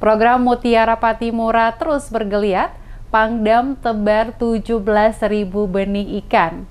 Program Mutiara Patimura terus bergeliat, Pangdam tebar 17.000 benih ikan.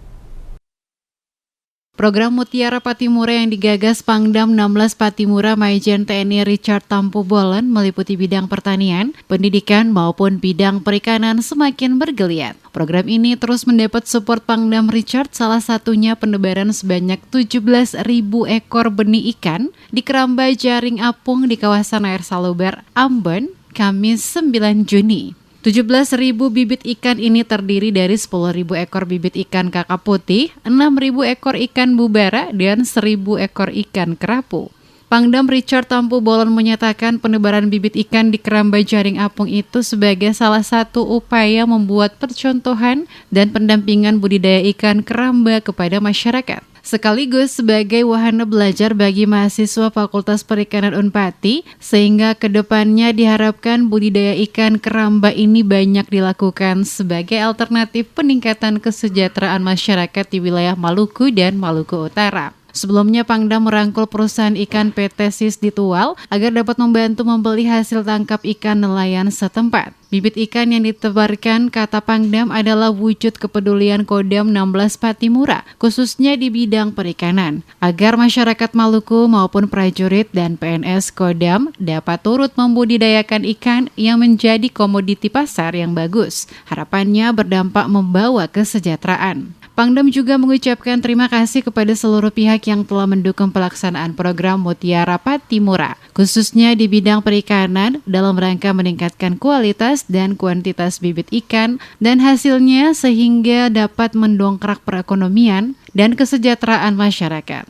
Program Mutiara Patimura yang digagas Pangdam 16 Patimura Majen TNI Richard Tampu Bolen meliputi bidang pertanian, pendidikan maupun bidang perikanan semakin bergeliat. Program ini terus mendapat support Pangdam Richard, salah satunya penebaran sebanyak 17.000 ekor benih ikan di keramba jaring apung di kawasan air Saluber, Ambon, Kamis 9 Juni. 17.000 bibit ikan ini terdiri dari 10.000 ekor bibit ikan kakap putih, 6.000 ekor ikan bubara, dan 1.000 ekor ikan kerapu. Pangdam Richard Tampu Bolen menyatakan penebaran bibit ikan di keramba jaring apung itu sebagai salah satu upaya membuat percontohan dan pendampingan budidaya ikan keramba kepada masyarakat, sekaligus sebagai wahana belajar bagi mahasiswa Fakultas Perikanan Unpati, sehingga kedepannya diharapkan budidaya ikan keramba ini banyak dilakukan sebagai alternatif peningkatan kesejahteraan masyarakat di wilayah Maluku dan Maluku Utara. Sebelumnya Pangdam merangkul perusahaan ikan PT Sis di Tual agar dapat membantu membeli hasil tangkap ikan nelayan setempat. Bibit ikan yang ditebarkan, kata Pangdam, adalah wujud kepedulian Kodam 16 Patimura, khususnya di bidang perikanan, agar masyarakat Maluku maupun prajurit dan PNS Kodam dapat turut membudidayakan ikan yang menjadi komoditi pasar yang bagus. Harapannya berdampak membawa kesejahteraan. Pangdam juga mengucapkan terima kasih kepada seluruh pihak yang telah mendukung pelaksanaan program Mutiara Patimura, khususnya di bidang perikanan dalam rangka meningkatkan kualitas dan kuantitas bibit ikan dan hasilnya sehingga dapat mendongkrak perekonomian dan kesejahteraan masyarakat.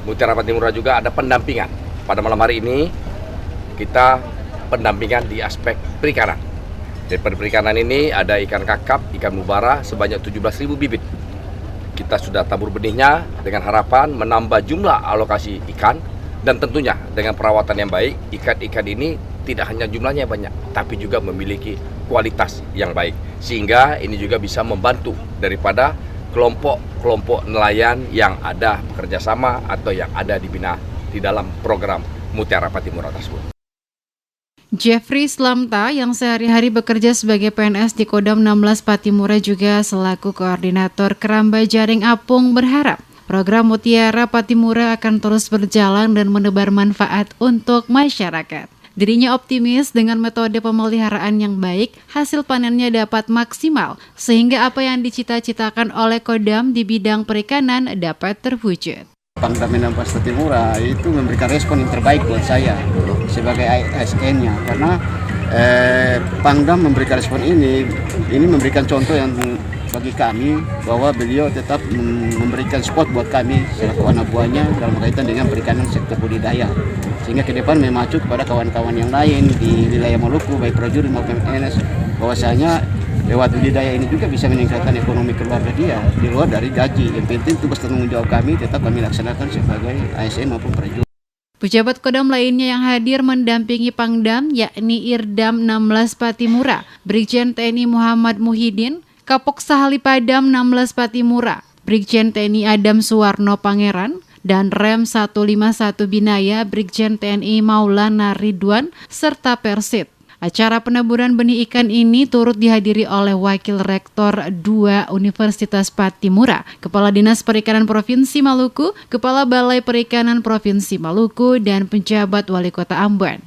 Mutiara Patimura juga ada pendampingan. Pada malam hari ini kita pendampingan di aspek perikanan. Di perikanan ini ada ikan kakap, ikan mubara sebanyak 17.000 bibit. Kita sudah tabur benihnya dengan harapan menambah jumlah alokasi ikan dan tentunya dengan perawatan yang baik, ikan-ikan ini tidak hanya jumlahnya banyak, tapi juga memiliki kualitas yang baik. Sehingga ini juga bisa membantu daripada kelompok-kelompok nelayan yang ada bekerja sama atau yang ada dibina di dalam program Mutiara Patimura tersebut. Jeffrey Slamta yang sehari-hari bekerja sebagai PNS di Kodam 16 Patimura juga selaku koordinator keramba jaring apung berharap program Mutiara Patimura akan terus berjalan dan menebar manfaat untuk masyarakat. Dirinya optimis dengan metode pemeliharaan yang baik, hasil panennya dapat maksimal sehingga apa yang dicita-citakan oleh Kodam di bidang perikanan dapat terwujud. Pangdam 16 Patimura itu memberikan respon yang terbaik buat saya sebagai ASN-nya, karena Pangdam memberikan respon ini memberikan contoh yang bagi kami bahwa beliau tetap memberikan support buat kami selaku anak buahnya dalam kaitan dengan perikanan sektor budidaya, sehingga ke depan memacu kepada kawan-kawan yang lain di wilayah Maluku baik prajurit maupun PNS bahwasanya lewat budidaya ini juga bisa meningkatkan ekonomi keluarga dia di luar dari gaji. Yang penting tugas tanggung jawab kami tetap kami laksanakan sebagai ASN maupun prajurit. Pejabat Kodam lainnya yang hadir mendampingi Pangdam yakni Irdam 16 Patimura, Brigjen TNI Muhammad Muhyiddin, Kapok Sahali Padam 16 Patimura, Brigjen TNI Adam Suwarno Pangeran, dan Rem 151 Binaya Brigjen TNI Maulana Ridwan, serta Persit. Acara penaburan benih ikan ini turut dihadiri oleh Wakil Rektor 2 Universitas Patimura, Kepala Dinas Perikanan Provinsi Maluku, Kepala Balai Perikanan Provinsi Maluku, dan penjabat Wali Kota Ambon.